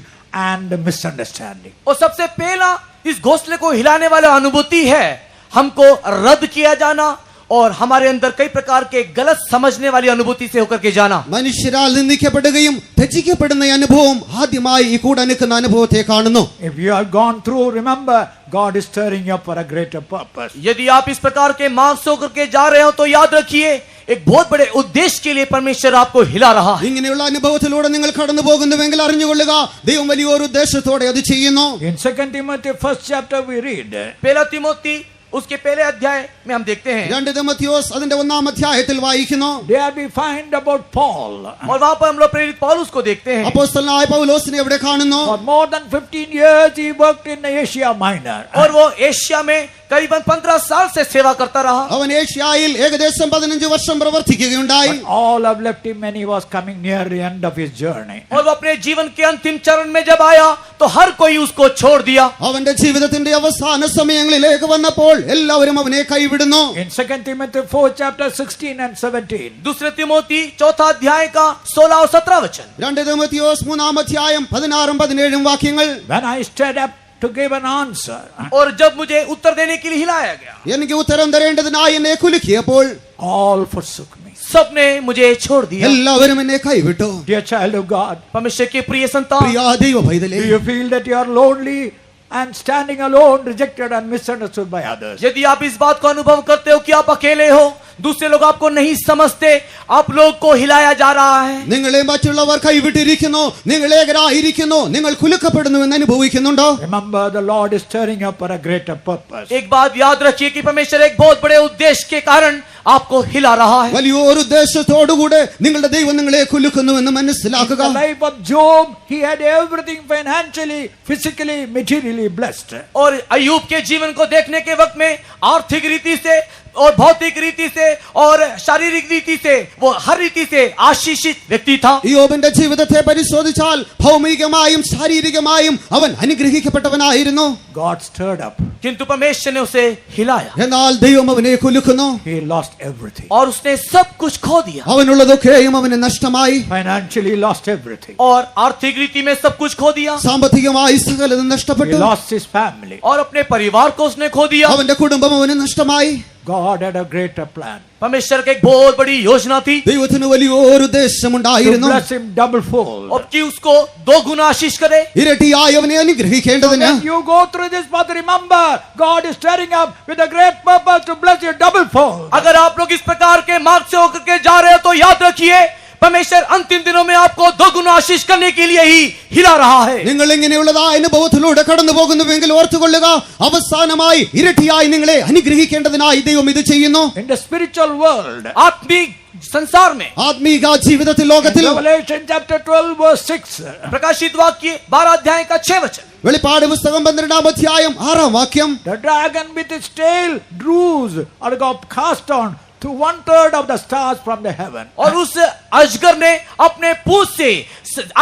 and misunderstanding. और सबसे पहला इस घोंसले को हिलाने वाला अनुभूति है हमको रद्द किया जाना और हमारे अंदर कई प्रकार के गलत समझने वाली अनुभूति से होकर के जाना. മനുഷ്യരാൽ നിന്ദിക്കപ്പെടുകയും ത്യജിക്കപ്പെടുന്ന അനുഭവം ആദ്യമായി ഈ കൂടെ നിൽക്കുന്ന അനുഭവത്തെ കാണുന്നു. If you have gone through, remember, God is stirring you up for a greater purpose. यदि आप इस प्रकार के मार्ग से होकर के जा रहे हो तो याद रखिए एक बहुत बड़े उद्देश्य के लिए परमेश्वर आपको हिला रहा है. ഇങ്ങനെയുള്ള അനുഭവത്തിലൂടെ നിങ്ങൾ കടന്നു പോകുന്നുവെങ്കിൽ അറിഞ്ഞുകൊള്ളുക, ദൈവം വലിയൊരു ഉദ്ദേശത്തോടെ അത് ചെയ്യുന്നു. In 2 Timothy 1st chapter we read, पहला तिमोथी उसके पहले अध्याय में हम देखते हैं 2 തിമോഥെയോസ് അതിന്റെ 1 അധ്യായത്തിൽ വായിക്കുന്നു. there we find about Paul. और वहां पर हम लोग प्रेरित पौलुस को देखते हैं. അപ്പോസ്തലനായ പൗലോസിനെ ഇവിടെ കാണുന്നു. For more than 15 years he worked in Asia Minor. और वो एशिया में करीबन 15 साल से सेवा करता रहा। അവൻ ഏഷ്യായിൽ ഏകദേശം 15 വർഷം പ്രവർത്തിക്കുകയുണ്ടായി. But all have left him when he was coming near the end of his journey. और वो अपने जीवन के अंतिम चरण में जब आया तो हर कोई उसको छोड़ दिया। അവന്റെ ജീവിതത്തിന്റെ അവസാന സമയങ്ങളിലേക്ക് വന്നപ്പോൾ എല്ലാവരും അവനെ കൈവിടുന്നു. In 2 Timothy 4 chapter 16 and 17. दूसरे तिमोथी चौथा अध्याय का 16 और 17 वचन। 2 തിമോത്തിയോസ് 3 അധ്യായം 16 17 വാക്യങ്ങൾ. When I stood up to give an answer, और जब मुझे उत्तर देने के लिए हिलाया गया, എനിക്ക് ഉത്തരം തരേണ്ടതിനായി എന്നെ കുലുക്കിയപ്പോൾ all forsook me. सबने मुझे छोड़ दिया। എല്ലാവരും എന്നെ കൈവിട്ടു. Dear child of God, परमेश्वर के प्रिय संतान, പ്രിയ ദൈവ പൈതലേ, do you feel that you are lonely and standing alone, rejected and misunderstood by others? यदि आप इस बात को अनुभव करते हो कि आप अकेले हो, दूसरे लोग आपको नहीं समझते, आप लोग को हिलाया जा रहा है, നിങ്ങളെ മറ്റുള്ളവർ കൈവിട്ടിരിക്കുന്നു, നിങ്ങൾ ഏകരായിരിക്കുന്നു, നിങ്ങൾ കുലുക്കപ്പെടുന്നു എന്ന് അനുഭവിക്കുന്നുണ്ടോ? Remember, the Lord is stirring up for a greater purpose. एक बात याद रखिए कि परमेश्वर एक बहुत बड़े उद्देश्य के कारण आपको हिला रहा है। വലിയൊരു ഉദ്ദേശത്തോടുകൂടെ നിങ്ങളുടെ ദൈവം നിങ്ങളെ കുലുക്കുന്നുവെന്ന് മനസ്സിലാക്കുക. In the life of Job, he had everything financially, physically, materially blessed. और अय्यूब के जीवन को देखने के वक्त में आर्थिक रीति से और भौतिक रीति से और शारीरिक रीति से वो हर रीति से आशीषित व्यक्ति था। യോബിന്റെ ജീവിതത്തെ പരിശോധിച്ചാൽ ഭൗമികമായും ശാരീരികമായും അവൻ അനുഗ്രഹിക്കപ്പെട്ടവനായിരുന്നു. God stirred up. किंतु परमेश्वर ने उसे हिलाया എന്നാൽ ദൈവം അവനെ കുലുക്കുന്നു. He lost everything. और उसने सब कुछ खो दिया, അവനുള്ളതൊക്കെയും അവന് നഷ്ടമായി. Financially lost everything. और आर्थिक रीति में सब कुछ खो दिया, സാമ്പത്തികമായി സകലതും He നഷ്ടപ്പെട്ടു. lost his family. और अपने परिवार को उसने खो दिया। അവന്റെ കുടുംബം അവന് നഷ്ടമായി. God had a greater plan परमेश्वर की एक बहुत बड़ी योजना थी ദൈവത്തിന് വലിയൊരു to ഉദ്ദേശമുണ്ടായിരുന്നു. bless him double fold. और कि उसको 2 गुना आशीष करे। ഇരട്ടിയായി അവനെ അനുഗ്രഹിക്കേണ്ടതിന് When you go through this path, remember, God is stirring up with a great purpose to bless you double fold. अगर आप लोग इस प्रकार के मार्ग से होकर के जा रहे हो तो याद रखिए, परमेश्वर अंतिम दिनों में आपको 2 गुना आशीष करने के लिए ही हिला रहा है। നിങ്ങൾ ഇങ്ങനെയുള്ളതായ അനുഭവത്തിലൂടെ കടന്നു പോകുന്നുവെങ്കിൽ ഓർത്തുകൊള്ളുക, അവസാനമായി ഇരട്ടിയായി നിങ്ങളെ അനുഗ്രഹിക്കേണ്ടതിനായി ദൈവം ഇത് ചെയ്യുന്നു. In the spiritual world, आत्मिक संसार में, ആത്മീക ജീവിതത്തിൽ in ലോകത്തിൽ Revelation chapter 12 verse 6, प्रकाशित वाक्य 12 अध्याय का 6 वचन, വെളിപ്പാട് പുസ്തകം 12 അധ്യായം 6 വാക്യം. the dragon with its tail drew or got cast on to 1/3 of the stars from the heaven. और उस अजगर ने अपने पूंछ से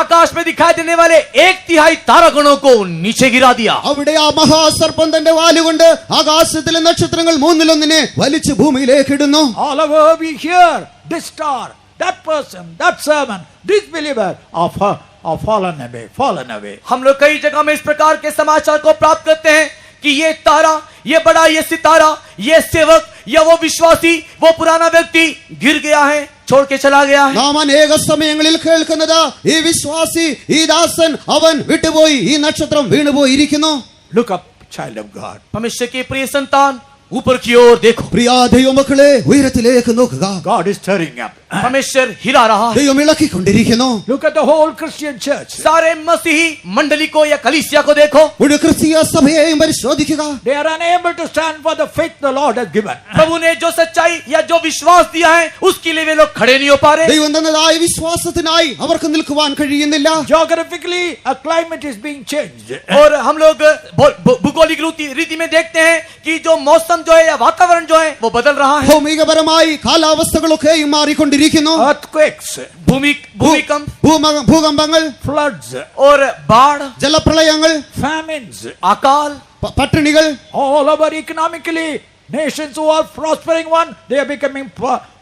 आकाश में दिखाई देने वाले 1/3 तारागणों को नीचे गिरा दिया। അവിടെ ആ മഹാസർപ്പം തന്റെ വാലുകൊണ്ട് ആകാശത്തിലെ നക്ഷത്രങ്ങൾ 1/3 വലിച്ചു ഭൂമിയിലേക്ക് ഇടുന്നു. All over we hear this star, that person, that servant, this believer are fallen away. हम लोग कई जगह में इस प्रकार के समाचार को प्राप्त करते हैं कि ये तारा, ये बड़ा, ये सितारा, ये सेवक या वो विश्वासी, वो पुराना व्यक्ति गिर गया है, छोड़ के चला गया है। നാം അനേക സമയങ്ങളിൽ കേൾക്കുന്നത് ഈ വിശ്വാസി, ഈ ദാസൻ അവൻ വിട്ടുപോയി, ഈ നക്ഷത്രം വീണുപോയിരിക്കുന്നു. Look up, child of God. परमेश्वर के प्रिय संतान, ऊपर की ओर देखो। പ്രിയ ദൈവമക്കളെ, ഉയരത്തിലേക്ക് നോക്കുക. God is stirring up. परमेश्वर हिला रहा है। ദൈവം ഇളക്കിക്കൊണ്ടിരിക്കുന്നു. Look at the whole Christian church. सारे मसीही मंडली को या कलीसिया को देखो। മുഴു ക്രിസ്തീയ സഭയെയും പരിശോധിക്കുക. They are unable to stand for the faith the Lord has given. प्रभु ने जो सच्चाई या जो विश्वास दिया है उसके लिए वे लोग खड़े नहीं हो पा रहे। ദൈവം തന്നതായ വിശ്വാസത്തിനായി അവർക്ക് നിൽക്കുവാൻ കഴിയുന്നില്ല. Geographically, a climate is being changed. और हम लोग भूगोलिक रीति में देखते हैं कि जो मौसम जो है या वातावरण जो है वो बदल रहा है। ഭൗമികപരമായി കാലാവസ്ഥകളൊക്കെയും മാറിക്കൊണ്ടിരിക്കുന്നു. Earthquakes, भूमिकंप, ഭൂകമ്പങ്ങൾ, floods, और बाढ़, ജലപ്രളയങ്ങൾ, famines, अकाल, പട്ടിണികൾ, all over economically. Nations who are prospering one, they are becoming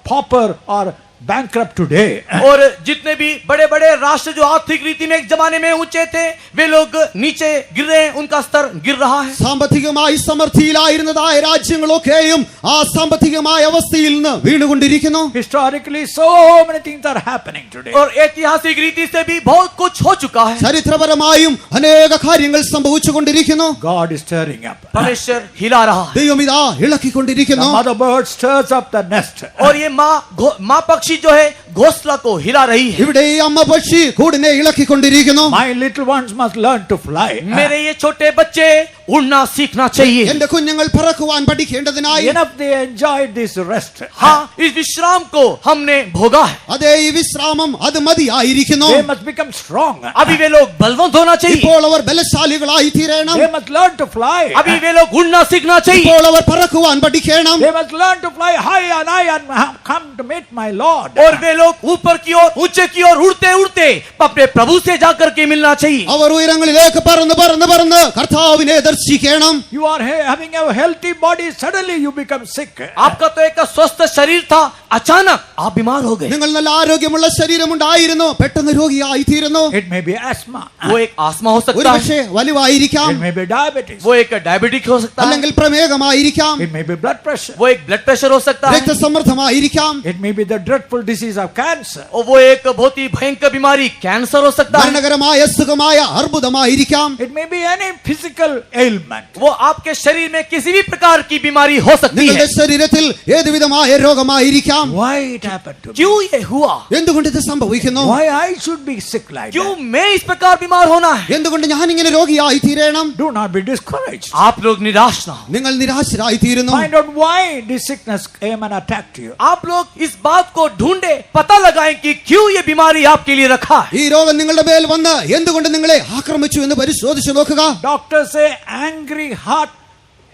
pauper or bankrupt today. और जितने भी बड़े बड़े राष्ट्र जो आर्थिक रीति में एक जमाने में ऊंचे थे वे लोग नीचे गिर रहे हैं, उनका स्तर गिर रहा है। സാമ്പത്തികമായി സമൃദ്ധിയിലായിരുന്നതായ രാജ്യങ്ങളൊക്കെയും ആ സാമ്പത്തികമായ അവസ്ഥയിൽ നിന്ന് വീണുകൊണ്ടിരിക്കുന്നു. Historically, so many things are happening today. और ऐतिहासिक रीति से भी बहुत कुछ हो चुका है। ചരിത്രപരമായും അനേക കാര്യങ്ങൾ സംഭവിച്ചുകൊണ്ടിരിക്കുന്നു. God is stirring up. परमेश्वर हिला रहा है। ദൈവം ഇതാ The ഇളക്കിക്കൊണ്ടിരിക്കുന്നു. mother bird stirs up the nest. और ये माँ पक्षी पक्षी जो है घोंसला को हिला रही है। ഇവിടെ ഈ അമ്മ പക്ഷി കൂടിനെ ഇളക്കിക്കൊണ്ടിരിക്കുന്നു. My little ones must learn to fly. मेरे ये छोटे बच्चे उड़ना सीखना चाहिए। എന്റെ കുഞ്ഞുങ്ങൾ പറക്കുവാൻ പഠിക്കേണ്ടതിനായി Enough they enjoyed this rest. हाँ, इस विश्राम को हमने भोगा है। അതേ ഈ വിശ്രാമം അത് മതിയായിരിക്കുന്നു. They must become strong. अभी वे लोग बलवंत होना चाहिए। ഇപ്പോൾ അവർ ബലശാലികളായി തീരണം. They must learn to fly. अभी वे लोग उड़ना सीखना चाहिए। ഇപ്പോൾ അവർ പറക്കുവാൻ പഠിക്കണം. They must learn to fly high and high and come to meet my Lord. और वे लोग ऊपर की ओर ऊंचे की ओर उड़ते उड़ते अपने प्रभु से जाकर के मिलना चाहिए। അവർ ഉയരങ്ങളിലേക്ക് പറന്ന് പറന്ന് പറന്ന് കർത്താവിനെ ദർശിക്കണം. You are having a healthy body, suddenly you become sick. आपका तो एक स्वस्थ शरीर था, अचानक आप बीमार हो गए। നിങ്ങൾ നല്ല ആരോഗ്യമുള്ള ശരീരമുണ്ടായിരുന്നു, പെട്ടെന്ന് രോഗിയായി തീരുന്നു. It may be asthma. वो एक आस्मा हो सकता है, ഒരുപക്ഷേ വലിവായിരിക്കാം, It may be diabetes. वो एक डायबिटिक हो सकता है, അല്ലെങ്കിൽ പ്രമേഹമായിരിക്കാം, It may be blood pressure. वो एक ब्लड प्रेशर हो सकता है, രക്തസമ്മർദ്ദമായിരിക്കാം, It may be the dreadful disease of cancer. और वो एक बहुत ही भयंकर बीमारी कैंसर हो सकता है, മരണകരമായ അസുഖമായ അർബുദമായിരിക്കാം. It may be any physical ailment. वो आपके शरीर में किसी भी प्रकार की बीमारी हो सकती है। നിങ്ങളുടെ ശരീരത്തിൽ ഏതുവിധമായ രോഗമായിരിക്കാം. Why it happened to me? क्यों ये हुआ? എന്തുകൊണ്ട് ഇത് സംഭവിക്കുന്നു? Why I should be sick like क्यों that? मैं इस प्रकार बीमार होना है? എന്തുകൊണ്ട് ഞാൻ ഇങ്ങനെ രോഗിയായി തീരണം? Do not be discouraged. आप लोग निराश ना हो। നിങ്ങൾ നിരാശരായി തീരുന്നു. Find out why this sickness came and attacked you. आप लोग इस बात को ढूंढे, पता लगाएं कि क्यों ये बीमारी आपके लिए रखा है। ഈ രോഗം നിങ്ങളുടെ മേൽ വന്ന് എന്തുകൊണ്ട് നിങ്ങളെ ആക്രമിച്ചു എന്ന് പരിശോധിച്ചു നോക്കുക. Doctors say angry heart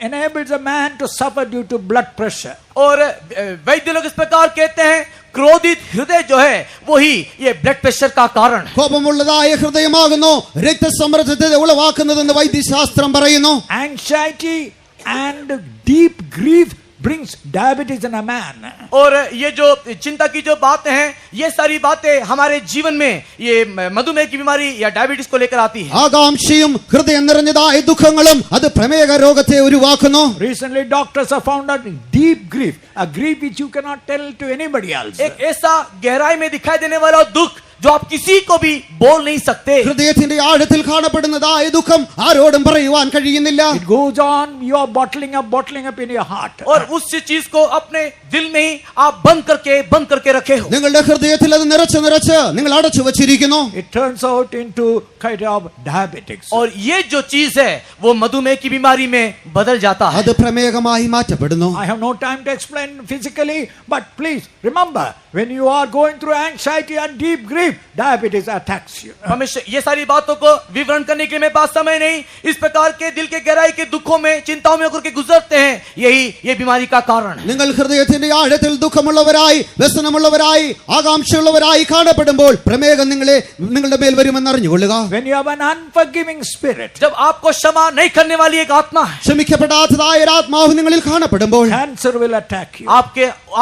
enables a man to suffer due to blood pressure. और वैद्य लोग इस प्रकार कहते हैं, क्रोधित हृदय जो है वही ये ब्लड प्रेशर का कारण है। കോപമുള്ളതായ ഹൃദയമാകുന്നു രക്തസമ്മർദ്ദത്തെ ഉളവാക്കുന്നതെന്ന് വൈദ്യശാസ്ത്രം പറയുന്നു. Anxiety and deep grief brings diabetes in a man. और ये जो चिंता की जो बातें हैं, ये सारी बातें हमारे जीवन में ये मधुमेह की बीमारी या डायबिटीज को लेकर आती है। ആകാംക്ഷയും ഹൃദയം നിറഞ്ഞതായ ദുഃഖങ്ങളും അത് പ്രമേഹ രോഗത്തെ ഉരുവാക്കുന്നു. Recently doctors have found out deep grief, a grief which you cannot tell to anybody else. एक ऐसा गहराई में दिखाई देने वाला दुख जो आप किसी को भी बोल नहीं सकते। ഹൃദയത്തിന്റെ ആഴത്തിൽ കാണപ്പെടുന്നതായ ദുഃഖം ആരോടും പറയുവാൻ കഴിയുന്നില്ല. It goes on, you are bottling up in your heart. और उस चीज को अपने दिल में ही आप बंद करके रखे हो। നിങ്ങളുടെ ഹൃദയത്തിൽ അത് നിറച്ച് നിങ്ങൾ അടച്ചു വച്ചിരിക്കുന്നു. It turns out into kind of diabetics. और ये जो चीज है वो मधुमेह की बीमारी में बदल जाता है। അത് പ്രമേഹമായി മാറ്റപ്പെടുന്നു. I have no time to explain physically, but please remember, when you are going through anxiety and deep grief, diabetes attacks you. हमेशा ये सारी बातों को विवरण करने के लिए मेरे पास समय नहीं। इस प्रकार के दिल के गहराई के दुखों में, चिंताओं में होकर के गुजरते हैं, यही ये बीमारी का कारण है। നിങ്ങൾ ഹൃദയത്തിന്റെ ആഴത്തിൽ ദുഃഖമുള്ളവരായി വ്യസനമുള്ളവരായി ആകാംക്ഷയുള്ളവരായി കാണപ്പെടുമ്പോൾ പ്രമേഹം നിങ്ങളുടെ മേൽ വരുമെന്ന് അറിഞ്ഞുകൊള്ളുക. When you have an unforgiving spirit, जब आपको क्षमा नहीं करने वाली एक आत्मा है, ക്ഷമിക്കപ്പെടാത്തതായ ഒരു ആത്മാവ് നിങ്ങളിൽ കാണപ്പെടുമ്പോൾ cancer will attack you.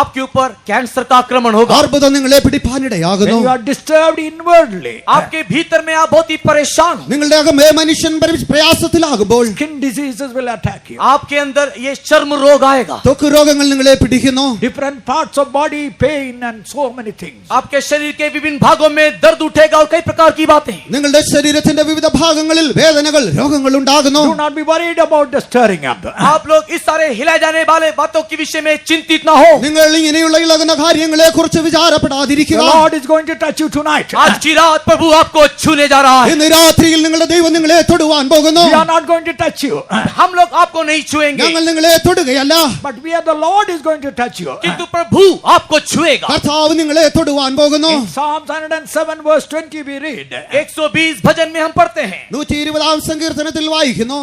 आपके ऊपर कैंसर का आक्रमण होगा। അർബുദം നിങ്ങളെ പിടിപ്പാനിടയാകുന്നു. When you are disturbed inwardly, आपके भीतर में आप बहुत ही परेशान हो। നിങ്ങളുടെ അകമേ മനുഷ്യൻ പ്രയാസത്തിലാകുമ്പോൾ skin diseases will attack you. आपके अंदर ये चर्म रोग आएगा। ത്വക്ക് രോഗങ്ങൾ നിങ്ങളെ പിടിക്കുന്നു. Different parts of body pain and so many things. आपके शरीर के विभिन्न भागों में दर्द उठेगा और कई प्रकार की बातें। നിങ്ങളുടെ ശരീരത്തിന്റെ വിവിധ ഭാഗങ്ങളിൽ വേദനകൾ രോഗങ്ങൾ ഉണ്ടാകുന്നു. Do not be worried about the stirring up. आप लोग इस सारे हिलाए जाने वाले बातों के विषय में चिंतित ना हो। നിങ്ങൾ ഇങ്ങനെയുള്ള ഇളകുന്ന കാര്യങ്ങളെ കുറിച്ച് The വിചാരപ്പെടാതിരിക്കുക. Lord is going to touch you tonight. आज की रात प्रभु आपको छूने जा रहा है। ഇന്ന് രാത്രിയിൽ നിങ്ങളുടെ ദൈവം നിങ്ങളെ തൊടുവാൻ പോകുന്നു. We are not going to touch you, हम लोग आपको नहीं छुएंगे, ഞങ്ങൾ നിങ്ങളെ തൊടുകയല്ല, but the Lord is going to touch you. किंतु प्रभु आपको छुएगा। കർത്താവ് നിങ്ങളെ തൊടുവാൻ പോകുന്നു. In Psalms 107 verse 20 we read, 120 भजन में हम पढ़ते हैं, 120 സങ്കീർത്തനത്തിൽ വായിക്കുന്നു.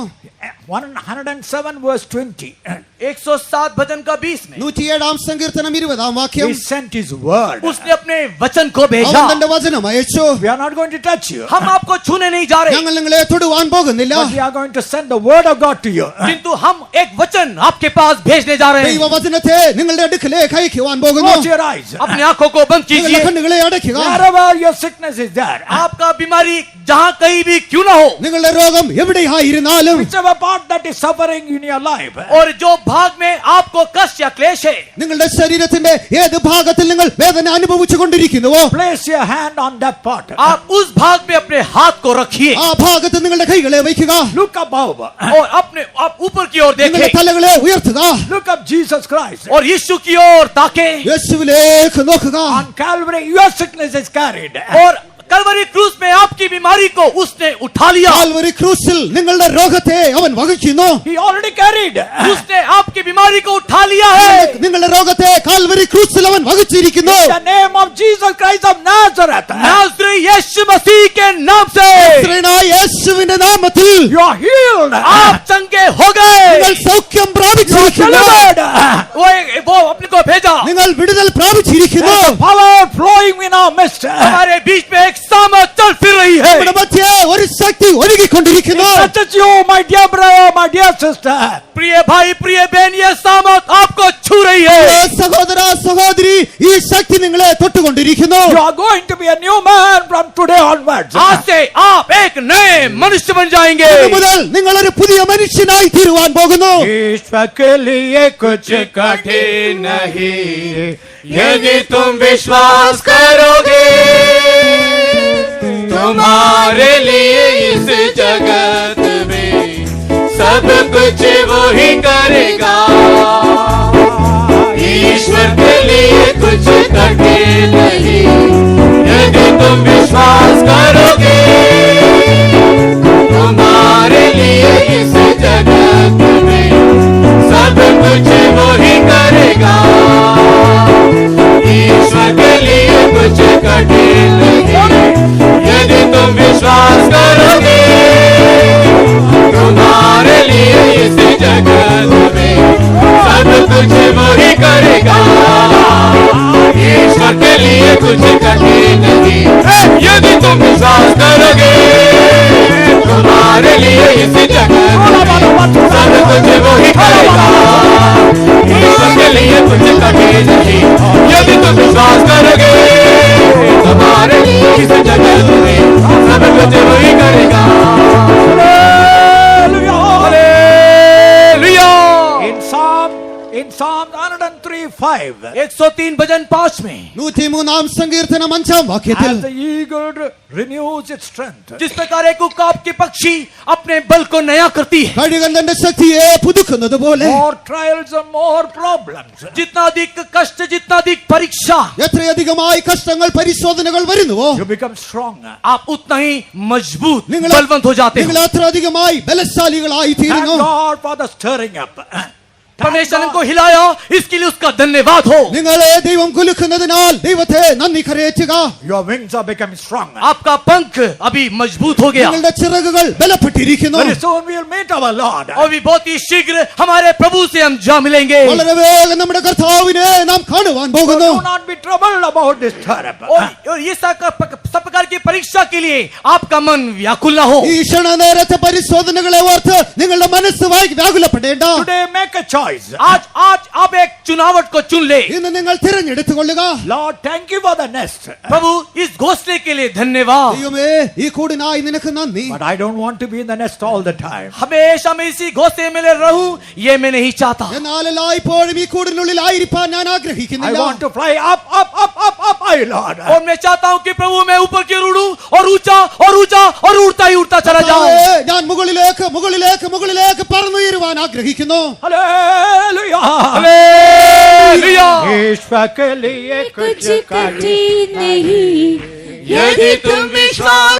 107 verse 20. 107 भजन का 20 में 107 സങ്കീർത്തനം 20 വാക്യം. He sent his word. उसने अपने वचन को भेजा। അവൻ തന്റെ വചനം അയച്ചു. We are not going to touch you, हम आपको छूने नहीं जा रहे, ഞങ്ങൾ നിങ്ങളെ തൊടുവാൻ പോകുന്നില്ല. but we are going to send the word of God to you. किंतु हम एक वचन आपके पास भेजने जा रहे हैं। ദൈവവചനത്തെ നിങ്ങളുടെ അടുക്കലേക്ക് അയക്കുവാൻ പോകുന്നു. Close your eyes. अपनी आंखों को बंद നിങ്ങളുടെ कीजिए। കണ്ണുകളെ അടയ്ക്കുക. Wherever your sickness is there, आपका बीमारी जहां कहीं भी क्यों ना हो, നിങ്ങളുടെ രോഗം എവിടെയായിരുന്നാലും whichever part part that is suffering in your life, और जो भाग में आपको कष्ट या क्लेश है, നിങ്ങളുടെ ശരീരത്തിന്റെ ഏത് ഭാഗത്തിൽ നിങ്ങൾ വേദന അനുഭവിച്ചു കൊണ്ടിരിക്കുന്നുവോ place your hand on that part. आप उस भाग में अपने हाथ को रखिए ആ ഭാഗത്ത് നിങ്ങളുടെ കൈകളെ വയ്ക്കുക. Look above. और आप ऊपर की ओर നിങ്ങളുടെ देखें തലകളെ ഉയർത്തുക. Look up Jesus Christ. और यीशु की ओर ताके യേശുവിലേക്ക് നോക്കുക. On Calvary, your sickness is carried. और कलवरी क्रूस में आपकी बीमारी को उसने उठा लिया, കാൽവരി ക്രൂസിൽ നിങ്ങളുടെ രോഗത്തെ അവൻ വഹിക്കുന്നു. He already carried. उसने आपकी बीमारी को उठा लिया है। നിങ്ങളുടെ രോഗത്തെ കാൽവരി ക്രൂസിൽ അവൻ വഹിച്ചിരിക്കുന്നു. In the name of Jesus Christ of Nazareth, नाज़री यीशु मसीह के नाम से നസ്രയനായ യേശുവിന്റെ നാമത്തിൽ you are healed. आप चंगे हो गए। നിങ്ങൾ സൗഖ്യം പ്രാപിച്ചിരിക്കുന്നു. Delivered. वो अपने को भेजा, നിങ്ങൾ വിടുതൽ പ്രാപിച്ചിരിക്കുന്നു. There's power flowing in our midst. हमारे बीच में एक सामर्थ चल फिर रही है। നമ്മുടെ മധ്യേ ഒരു ശക്തി ഒരുങ്ങിക്കൊണ്ടിരിക്കുന്നു. It touches you, my dear brother, my dear sister. प्रिय भाई प्रिय बहन, ये सामर्थ आपको छू रही ഏ, है। സഹോദര സഹോദരി, ഈ ശക്തി നിങ്ങളെ തൊട്ടുകൊണ്ടിരിക്കുന്നു. You are going to be a new man from today onwards. आज से आप एक नए मनुष्य बन जाएंगे। ഇന്നു മുതൽ നിങ്ങൾ ഒരു പുതിയ മനുഷ്യനായി തീരുവാൻ പോകുന്നു. ईश्वर के लिए कुछ कठिन नहीं, यदि तुम विश्वास करोगे, तुम्हारे लिए इस जगत में सब कुछ वो ही करेगा। ईश्वर के लिए कुछ कठिन नहीं, यदि तुम विश्वास करोगे, तुम्हारे लिए इस जगत में सब कुछ वो ही करेगा। ईश्वर के लिए कुछ कठिन नहीं, यदि तुम विश्वास करोगे, तुम्हारे लिए इस जगत में सब कुछ वो ही करेगा। ईश्वर के लिए कुछ कठिन नहीं, यदि तुम विश्वास करोगे, तुम्हारे लिए इस जगत में सब कुछ वो ही करेगा। ईश्वर के लिए कुछ कठिन नहीं, यदि तुम विश्वास करोगे, तुम्हारे लिए इस जगत में सब कुछ वो ही करेगा। हालेलुया। In Psalm 103:5, 103 भजन 5 में 103 സങ്കീർത്തനം 5 വാക്യത്തിൽ as the eagle renews its strength, जिस प्रकार एक उकाब के पक्षी अपने बल को नया करती है, കഴുകൻ തന്റെ ശക്തിയെ പുതുക്കുന്നത് പോലെ more trials and more problems, जितना अधिक कष्ट, जितना अधिक परीक्षा, എത്രയധികമായി കഷ്ടങ്ങൾ പരിശോധനകൾ വരുന്നുവോ you become stronger. आप उतना ही मजबूत നിങ്ങൾ बलवंत हो जाते നിങ്ങൾ हो। അത്രയധികമായി ബലശാലികളായി Thank തീരുന്നു. God for the stirring up. परमेश्वर ने को हिलाया, इसके लिए उसका धन्यवाद हो। നിങ്ങളെ ദൈവം കുലുക്കുന്നതിനാൽ ദൈവത്തെ നന്ദി കരയറ്റുക. Your wings are becoming stronger. आपका पंख अभी मजबूत हो गया നിങ്ങളുടെ ചിറകുകൾ ബലപ്പെട്ടിരിക്കുന്നു. Very soon we'll meet our Lord. और भी बहुत ही शीघ्र हमारे प्रभु से हम जा मिलेंगे। വളരെ വേഗം നമ്മുടെ കർത്താവിനെ നാം കാണുവാൻ പോകുന്നു. Do not be troubled about this stirrup. और ये सब प्रकार की परीक्षा के लिए आपका मन व्याकुल न हो। ഈ ക്ഷണ നേരത്തെ പരിശോധനകളെ ഓർത്ത് നിങ്ങളുടെ മനസ്സ് വ്യാകുലപ്പെടേണ്ട. Today make a choice. आज आप एक चुनावट को चुन ले। ഇന്ന് നിങ്ങൾ തിരഞ്ഞെടുത്തുകൊള്ളുക. Lord, thank you for the nest. प्रभु इस घोंसले के लिए धन्यवाद। ദൈവമേ, ഈ കൂടിനായി നിനക്ക് നന്ദി. But I don't want to be in the nest all the time. हमेशा मैं इसी घोंसले में रहूं, ये मैं नहीं चाहता। എന്നാൽ എല്ലായ്പ്പോഴും ഈ കൂടിനുള്ളിൽ ആയിരിക്കാൻ ഞാൻ I ആഗ്രഹിക്കുന്നില്ല. want to fly up, up, up, up, up, high, Lord. और मैं चाहता हूं कि प्रभु मैं ऊपर की ओर उड़ूं और ऊंचा और ऊंचा और उड़ता ही उड़ता चला जाऊं। കർത്താവേ, ഞാൻ മുകളിലേക്ക് മുകളിലേക്ക് മുകളിലേക്ക് പറന്നുയരുവാൻ ആഗ്രഹിക്കുന്നു. Hallelujah. हालेलुया। ईश्वर के लिए कुछ कठिन नहीं, यदि तुम विश्वास